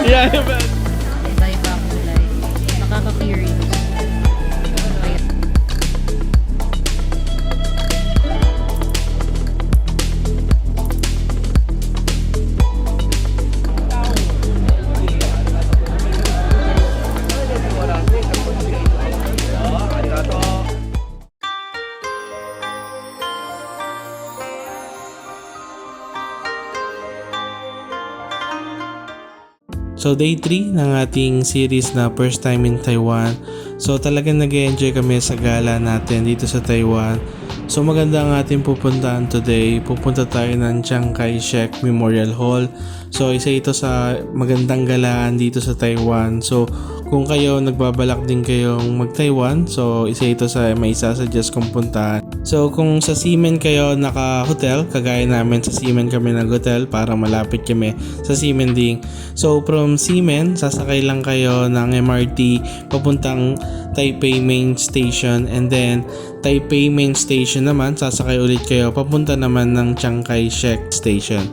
Yeah, man. Iba-iba ang kulay. Nakaka-curious. Kaya, So day 3 ng ating series na First Time in Taiwan. So talagang nag-enjoy kami sa gala natin dito sa Taiwan. So maganda ang ating pupuntahan today. Pupunta tayo ng Chiang Kai-shek Memorial Hall. So isa ito sa magandang galaan dito sa Taiwan. So kung kayo nagbabalak din kayong mag-Taiwan, so isa ito sa may isasuggest kong puntahan. So kung sa Ximen kayo naka-hotel, kagaya namin sa Ximen kami nag-hotel para malapit kami sa Ximen Ding. So from Ximen, sasakay lang kayo ng MRT papuntang Taipei Main Station, and then Taipei Main Station naman, sasakay ulit kayo papunta naman ng Chiang Kai-shek Station.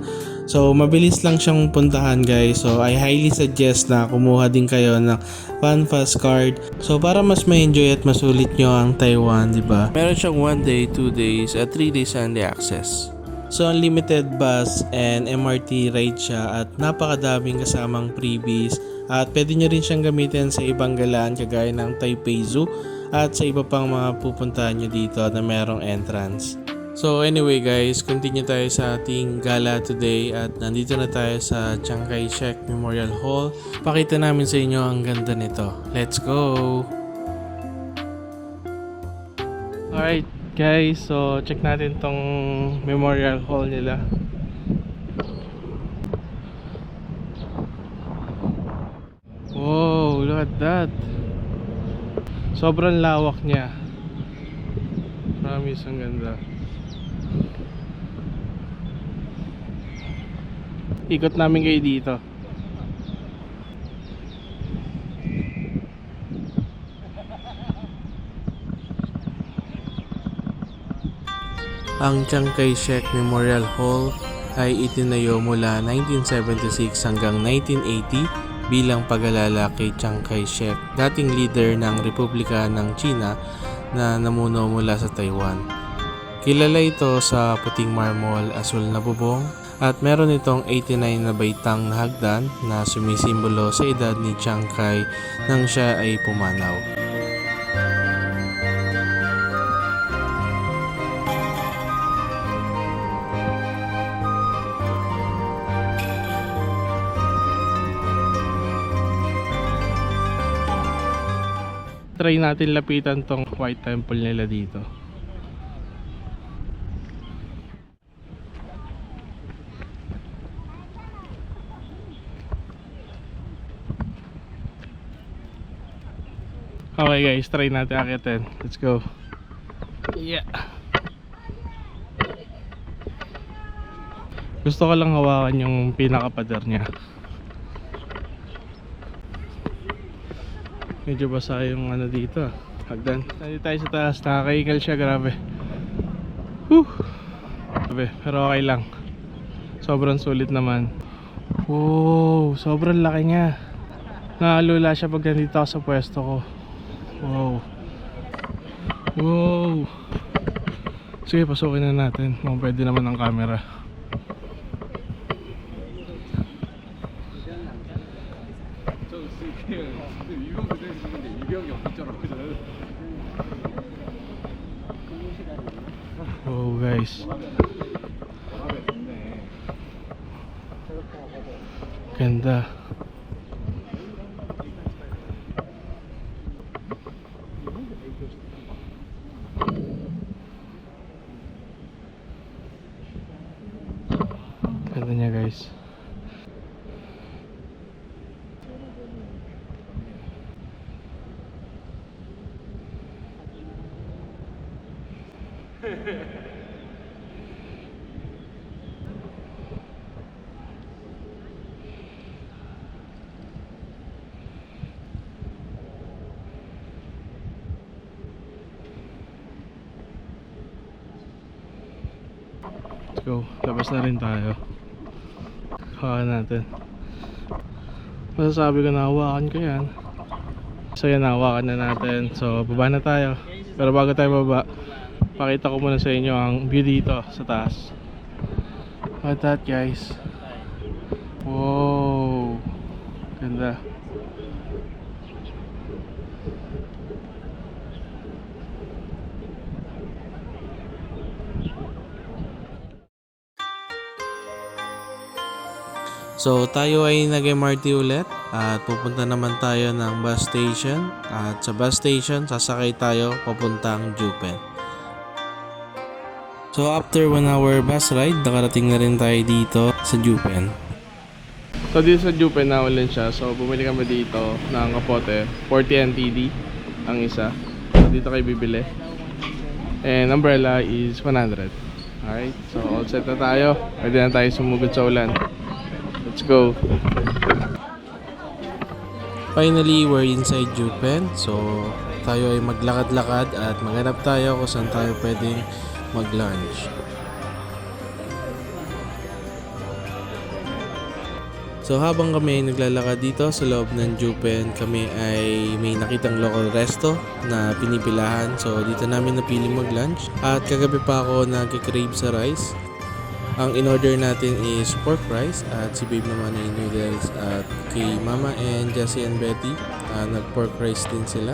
So mabilis lang siyang puntahan guys. So I highly suggest na kumuha din kayo ng FanFast card. So para mas ma-enjoy at masulit nyo ang Taiwan, di ba? Meron siyang 1 day, 2 days at 3 days Sunday access. So unlimited bus and MRT ride siya at napakadaming kasamang freebies, at pwede nyo rin siyang gamitin sa ibang galaan kagaya ng Taipei Zoo at sa iba pang mga pupuntahan nyo dito na merong entrance. So anyway guys, continue tayo sa ating gala today at nandito na tayo sa Chiang Kai-shek Memorial Hall. Pakita namin sa inyo ang ganda nito. Let's go! Alright guys, so check natin tong Memorial Hall nila. Wow, look at that! Sobrang lawak niya. Promise, ang ganda. Ikot namin kayo dito. Ang Chiang Kai-shek Memorial Hall ay itinayo mula 1976 hanggang 1980 bilang pag-alala kay Chiang Kai-shek, dating leader ng Republika ng China na namuno mula sa Taiwan. Kilala ito sa puting marmol, asul na bubong, at meron itong 89 na baitang na hagdan na sumisimbolo sa edad ni Chiang Kai nang siya ay pumanaw. Try natin lapitan tong White Temple nila dito. Okay guys, try natin akitin. Let's go. Yeah. Gusto ko lang hawakan yung pinakapader niya. Medyo basa yung ano dito, hagdan. Nandito tayo sa taas, nakakaingal siya, grabe. Whew. Grabe, pero okay lang. Sobrang sulit naman. Wow, sobrang laki niya. Naalula siya pag nandito ako sa pwesto ko. Wow. Wow. Sige, pasukin na natin. Kung pwede naman ang camera. Wow guys, ganda. Ganda niya guys. Let's go. Labas na rin tayo. Hawakan natin. Masasabi ko na hawakan ko yan. So yan, hawakan na natin. So baba na tayo. Pero bago tayo baba, pakita ko muna sa inyo ang view dito sa taas. Look at that, guys. Wow, ganda. So tayo ay nag-MRT ulit at pupunta naman tayo ng bus station, at sa bus station sasakay tayo papuntang Jupen. So after 1 hour bus ride, nakarating na rin tayo dito sa Jupen. So dito sa Jupen na ulit siya, so bumili kami dito ng kapote, 40 NTD ang isa. So dito kayo bibili. And umbrella is 100. Alright, so all set na tayo. Pwede na tayo sumugod sa ulan. Let's go. Finally, we're inside Jupen. So, tayo ay maglakad-lakad at maghanap tayo kung saan tayo pwedeng mag-lunch. So, habang kami naglalakad dito sa loob ng Jupen, kami ay may nakitang local resto na pinipilahan. So, dito namin napili mag-lunch. At kagabi pa ako nag-crave sa rice. Ang in-order natin is pork rice at si Babe naman ay noodles, at kay Mama and Jessie and Betty nag-pork rice din sila.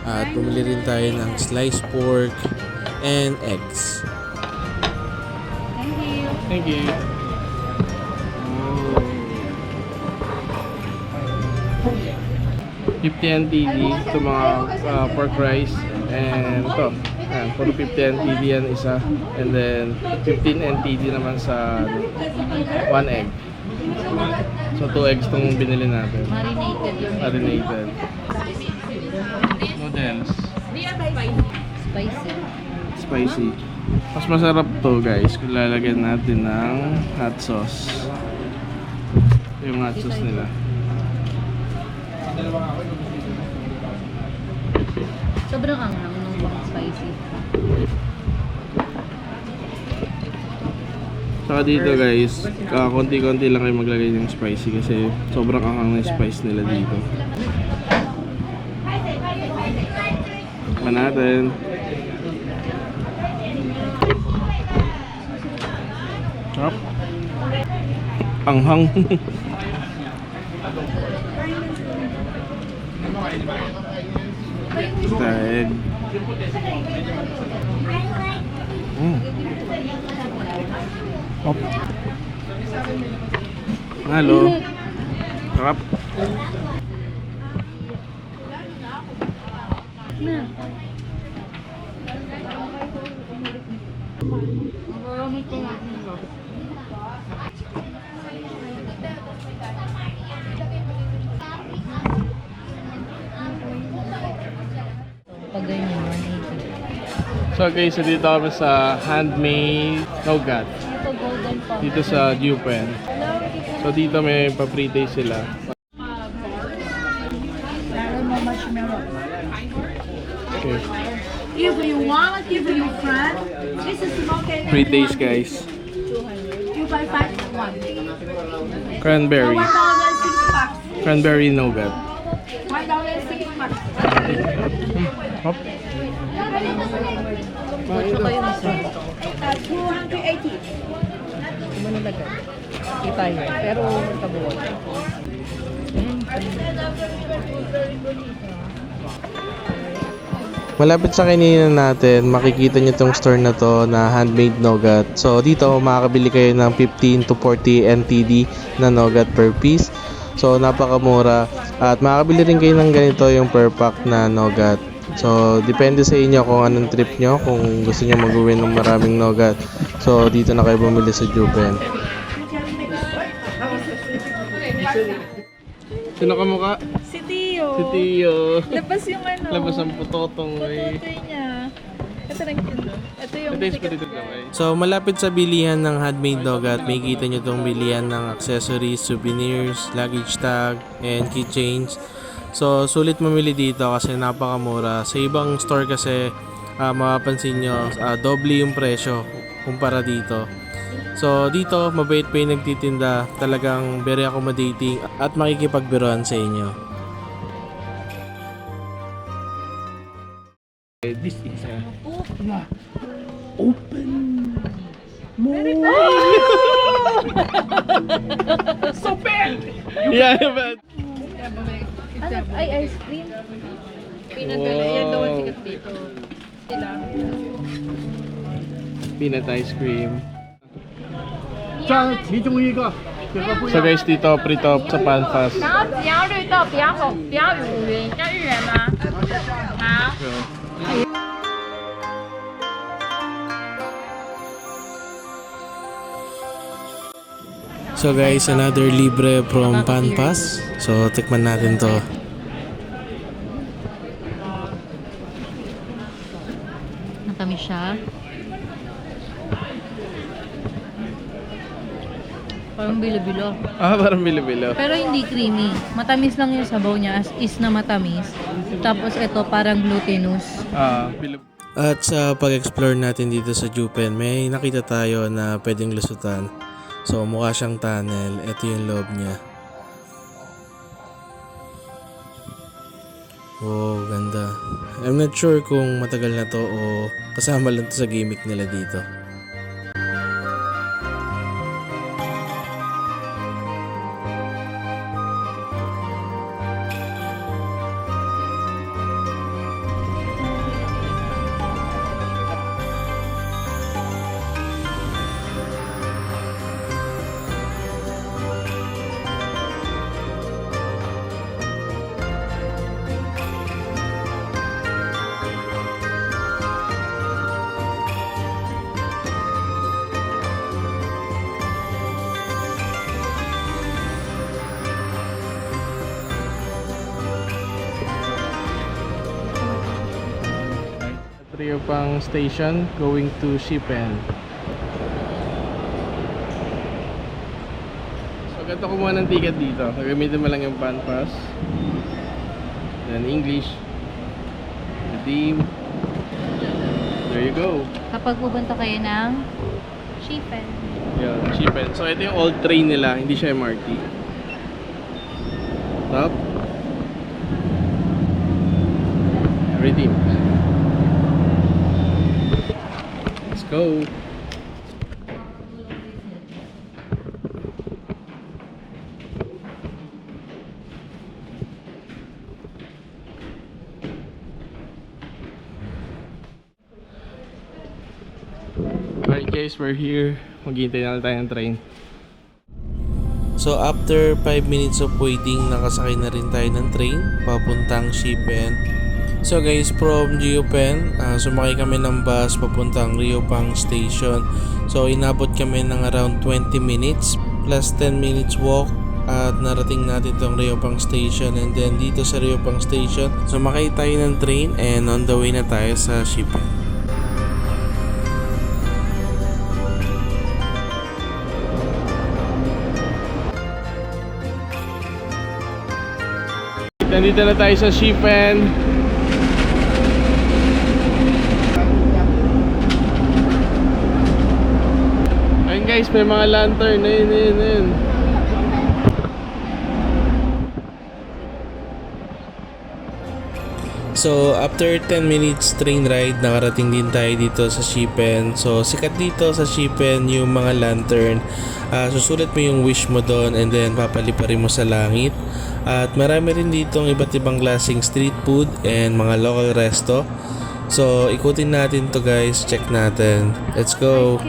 At bumili rin tayo ng sliced pork and eggs. Thank you. Thank you. Oh. 50 NTD ito mga pork rice, and ito yan, puro 50 NTD yan isa, and then 15 NTD naman sa 1 egg. So 2 eggs tong binili natin. Marinated yung Marinated noodles. spicy. Spicy. Mas masarap to, guys, kung lalagyan natin ng hot sauce. Yung hot sauce nila. Sobrang anghang nung spicy. Saka dito, guys, konti-konti lang kayo maglagay ng spicy kasi sobrang anghang na spice nila dito. Tikman natin. Sarap. Anghang. Egg. Hop. Halo. Sarap. Na. Pag ganyan, 180. So guys, so dito kami sa handmade nougat Ito golden pump. dito sa Jupen. So dito may pa-pre-taste sila. Okay. If you want, if you friend, this is smoking. Pre-taste, guys. You buy 5 1. Cranberry. $1.06 bucks. Cranberry nougat. $1.06 bucks. Hop. Tsaka yung isa. 280. Manulagay. Kita yun. Pero kabuwag. Malapit sa kainan natin, makikita nyo tong store na to na handmade nougat. So dito makakabili kayo ng 15 to 40 NTD na nougat per piece. So napakamura, at makakabili rin kayo ng ganito yung per pack na nougat. So depende sa inyo kung anong trip nyo, kung gusto nyo mag-uwi ng maraming nougat. So dito na kayo bumili sa Jupen. Sino ka mukha? Si Tio. Si Tio. Labas yung ano. Labas ang putotong eh. Putotoy niya. Ito lang yun. Ito yung Ito yung sikat spirited niya. kamay. So malapit sa bilihan ng handmade nougat, may kita nyo tong bilihan ng accessories, souvenirs, luggage tag, and keychains. So sulit mamili dito kasi napakamura. Sa ibang store kasi mapapansin nyo, doble yung presyo kumpara dito. So dito, mabait pa yung nagtitinda, talagang very accommodating at makikipagbiruan sa inyo. This is open so bad. Yeah, but Ano? Ay, ice cream? Pinagala. Yan daw ang sikat dito. Sila. peanut ice cream. 这其中一个，这个不一 So 样。 guys, dito pre-top sa Panfas. 然后只要绿豆，不要红，不要五元，要1元吗？好。 So guys, another libre from Panpas. So tikman natin to. Matamis siya. Parang bilo-bilo. Parang bilo-bilo. Pero hindi creamy. Matamis lang yung sabaw niya as is na matamis. Tapos ito parang glutinous. Bilo. At sa pag-explore natin dito sa Jupen, may nakita tayo na pwedeng lusutan. So mukha siyang tunnel. Ito yung loob niya. Oh, ganda. I'm not sure kung matagal na to o kasama lang to sa gimmick nila dito. Trio pang station going to Shipen. So ganito kumuha ng ticket dito. Gagamitin mo lang yung Panpas. Then English. Redeem. There you go. Kapag pupunta kayo ng Shipen. Yan, Shipen. So ito yung old train nila, hindi siya MRT. Stop. Redeem. Let's go. Alright guys, we're here. Maghihintay na lang tayo ng train. So after 5 minutes of waiting, nakasakay na rin tayo ng train papuntang Shipen. So guys, from Jiupen, sumakay kami ng bus papuntang Riopang Station. So inabot kami ng around 20 minutes plus 10 minutes walk at narating natin tong Riopang Station. And then dito sa Riopang Station, sumakay tayo ng train and on the way na tayo sa Shipen. Nandito na tayo sa Shipen. Ayun guys, may mga lantern. Ayun. So after 10 minutes train ride, nakarating din tayo dito sa Shipen. So sikat dito sa Shipen yung mga lantern. Susulat mo yung wish mo doon and then papaliparin mo sa langit. At marami rin ditong iba't ibang klaseng street food and mga local resto. So ikutin natin to guys, check natin. Let's go.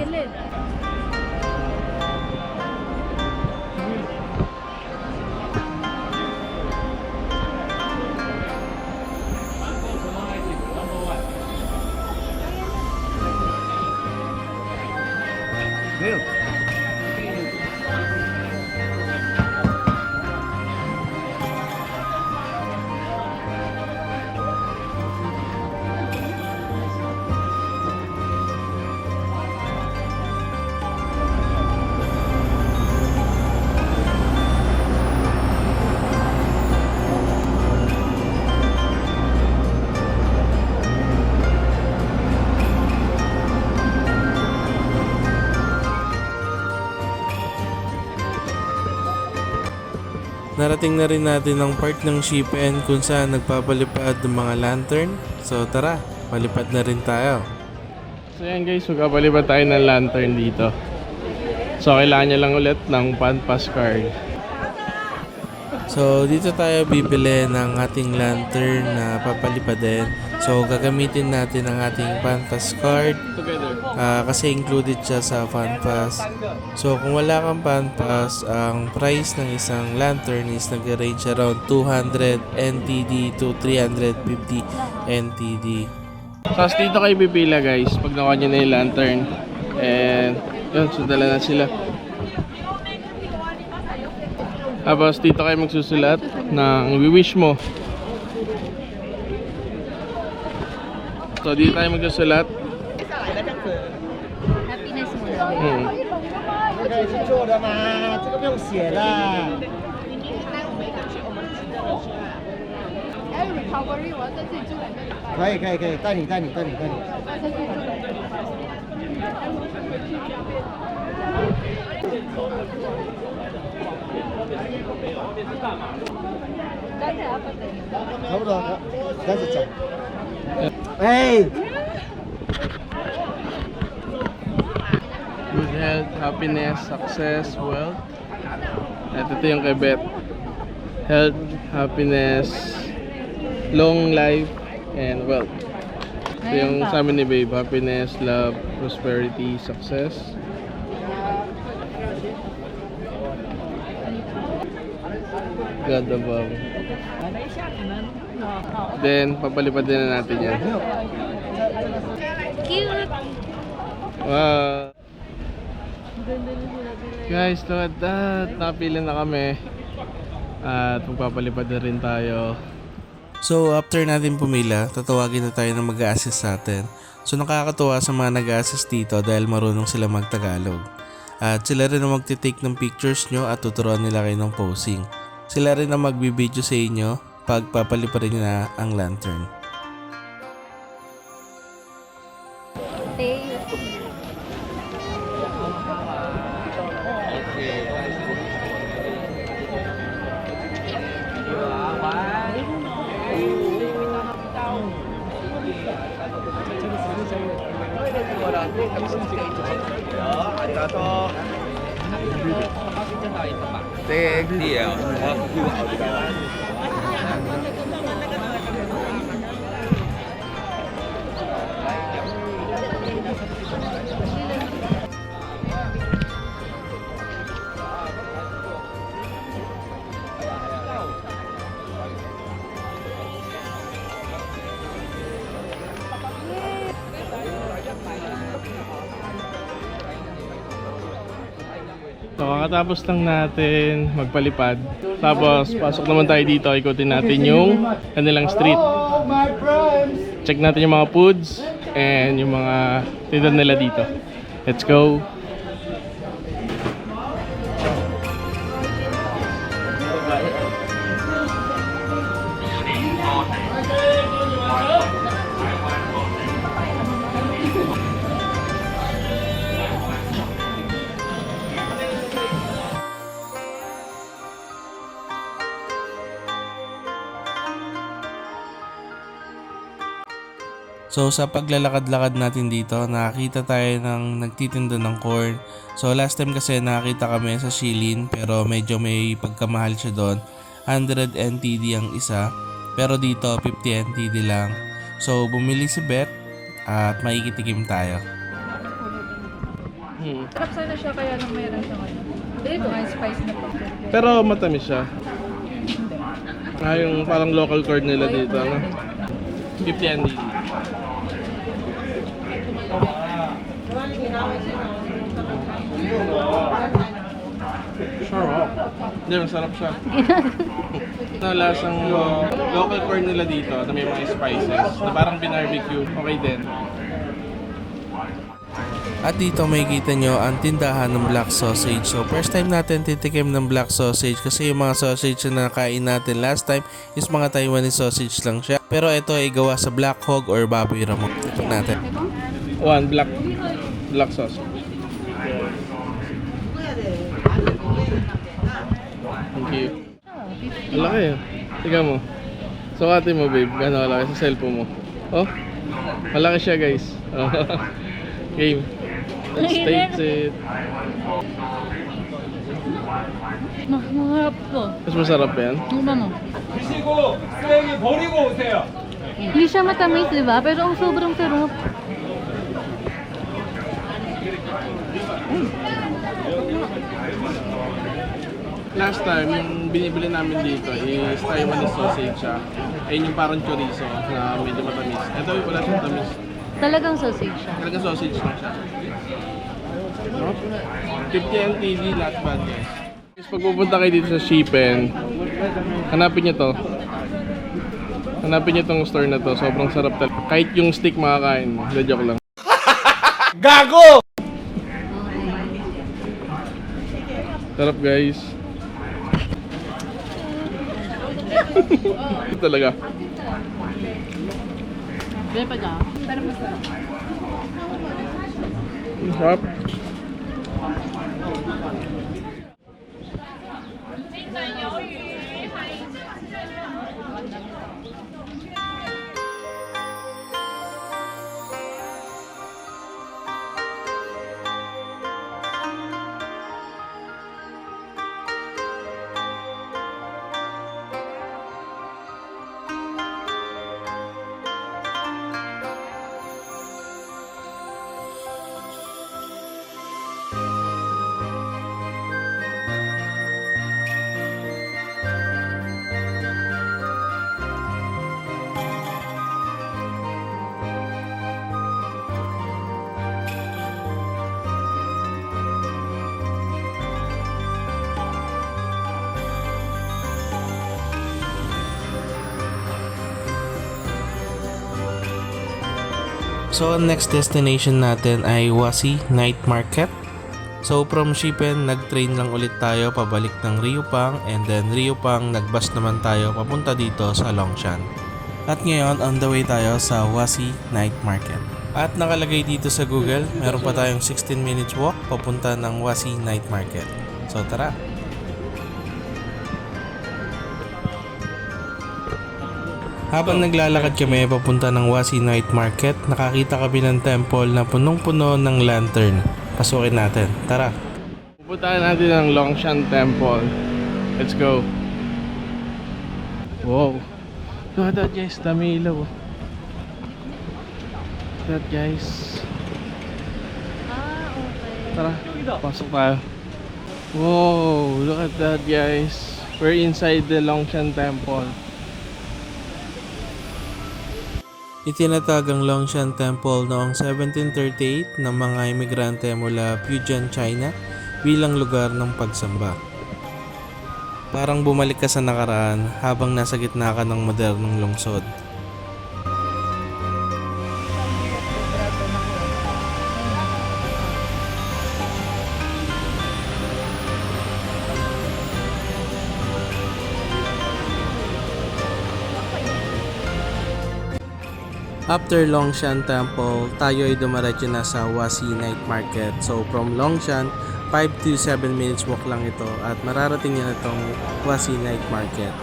Narating na rin natin ang part ng Shipen kung saan nagpapalipad ng mga lantern. So tara, palipad na rin tayo. So yan guys, magpapalipad tayo ng lantern dito. So kailangan nyo lang ulit ng PanPass card. So dito tayo bibili ng ating lantern na papalipadin. So gagamitin natin ang ating PanPass card kasi included siya sa PanPass. So kung wala kang PanPass, ang price ng isang lantern is nag-range around 200 NTD to 350 NTD. So dito kayo pipila guys pag nakuha nyo na yung lantern. And yun, so dala na sila. Tapos dito kayo magsusulat ng wish mo. So dito tayo magsusulat. Happiness mo lang. 这个是做的吗？这个不用写啦。可以可以可以，带你。差不多，开始讲。哎。 Good health, happiness, success, wealth. At ito yung kay Beth. Health, happiness, long life, and wealth. Ito yung sa amin ni Babe. Happiness, love, prosperity, success. God above. Then, papalipad din na natin yan. Cute! Wow! Guys, look at that! Napili na kami. At magpapalipad na rin tayo. So, after natin pumila, tatawagin na tayo ng mag-a-assist sa atin. So, nakakatuwa sa mga nag-a-assist dito dahil marunong sila mag-Tagalog. At sila rin ang magtitake ng pictures nyo at tuturuan nila kayo ng posing. Sila rin ang magbibideo sa inyo pag papaliparin na ang lantern. So, kakatapos lang natin magpalipad. Tapos, pasok naman tayo dito. Ikutin natin yung kanilang street. Check natin yung mga foods and yung mga tinda nila dito. Let's go! So sa paglalakad-lakad natin dito, nakakita tayo ng nagtitinda ng corn. So last time kasi nakakita kami sa Shilin pero medyo may pagkamahal siya doon. 100 NTD ang isa pero dito 50 NTD lang. So bumili si Beth at makikitikim tayo. Sarap sana siya kaya nang mayroon siya ngayon. Mga spice na pa. Pero matamis siya. Yung parang local corn nila dito, no? 50 NTD. Sarap. Hindi, masarap siya. Ito lasang local corn nila dito na may mga spices na parang binarbecue. Okay din. At dito makikita nyo ang tindahan ng black sausage. So first time natin titikim ng black sausage kasi yung mga sausage na nakain natin last time is mga Taiwanese sausage lang siya. Pero ito ay gawa sa black hog or baboy ramok. Tignan natin. One black sausage. Thank you. Malaki. Tingnan mo. Sukatin mo, babe. Gano'n kalaki sa cellphone mo. Oh, malaki siya, guys. Game. Let's taste it. Masarap to. Mas masarap yan. Ang bango. Hindi siya matamis, di ba? Pero ang sobrang sarap. Last time, yung binibili namin dito is Taiwanese sausage siya. Ayun yung parang chorizo na medyo matamis. Ito wala siyang tamis. Talagang sausage siya. Talagang sausage lang siya. No? 50 NTD, not bad guys. Guys, pag pupunta kayo dito sa Shipen, hanapin nyo to. Hanapin nyo tong store na to. Sobrang sarap talaga. Kahit yung stick makakain mo. Hindi, joke lang. Gago! Sarap guys. Ito talaga. Sarap. So, ang next destination natin ay Huasi Night Market. So, from Shipen, nag-train lang ulit tayo pabalik ng Riopang, and then Riopang, nag-bus naman tayo papunta dito sa Longshan. At ngayon, on the way tayo sa Huasi Night Market. At nakalagay dito sa Google, meron pa tayong 16 minutes walk papunta ng Huasi Night Market. So, tara! Habang naglalakad kami papunta ng Huasi Night Market, nakakita kami ng temple na punong-puno ng lantern. Pasukin natin. Tara! Pupuntahan natin ang Longshan Temple. Let's go. Wow. Look at that guys, dami ilaw. Look at that guys. Tara, pasok tayo. Wow, look at that guys. We're inside the Longshan Temple. Itinatag ang Longshan Temple noong 1738 ng mga imigrante mula Fujian, China bilang lugar ng pagsamba. Parang bumalik ka sa nakaraan habang nasa gitna ka ng modernong lungsod. After Longshan Temple, tayo ay dumaretso na sa Huasi Night Market. So from Longshan, 5 to 7 minutes walk lang ito at mararating niya na itong Huasi Night Market.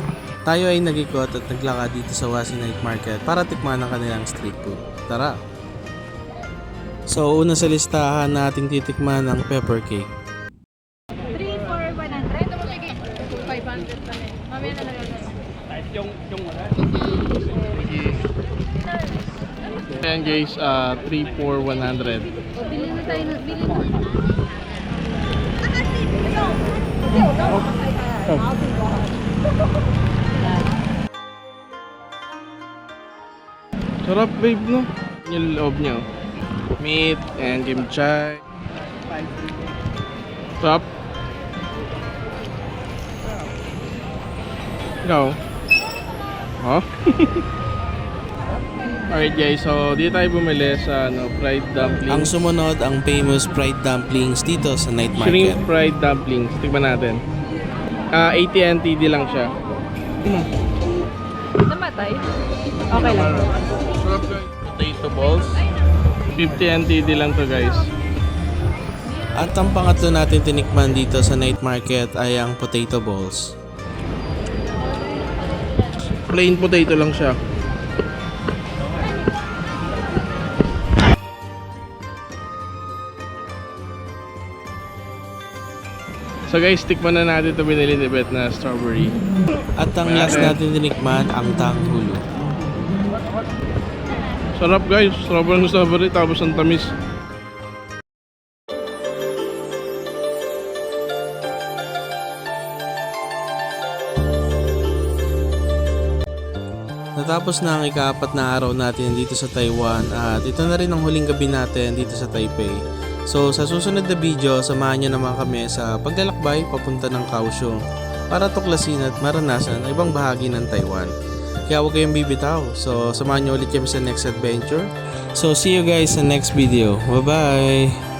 Tayo ay nag-ikot at naglakad dito sa Huasi Night Market para tikman ang kanilang street food. Tara! So una sa listahan na ating titikman ang pepper cake. 3 for 100. Sige. 500 pa rin. Mamaya na lang. Ayan guys, 3 for 100. Bili na tayo ng bili na. Sarap babe no? Yung loob niya. Meat and kimchi. Sarap. Ikaw? Huh? Alright guys, so dito tayo bumili sa fried dumplings. Ang sumunod ang famous fried dumplings dito sa Night Shrimp Market. fried dumplings. Tikman natin. 80 NTD lang siya. Namatay? Okay lang. Sarap guys. Potato balls. 50 NTD lang to guys. At ang pangatlo natin tinikman dito sa Night Market ay ang potato balls. Plain potato lang siya. So guys, tikman na natin ito binili ni Beth na strawberry. At ang last natin tinikman, ang tanghulo. Sarap guys, sobrang strawberry tapos ang tamis. Natapos na ang ika-4 na araw natin dito sa Taiwan at ito na rin ang huling gabi natin dito sa Taipei. So sa susunod na video, samahan nyo naman kami sa paglalakbay papunta ng Kaohsiung para tuklasin at maranasan ang ibang bahagi ng Taiwan. Kaya huwag kayong bibitaw. So samahan nyo ulit kami sa next adventure. So see you guys sa next video. Bye bye!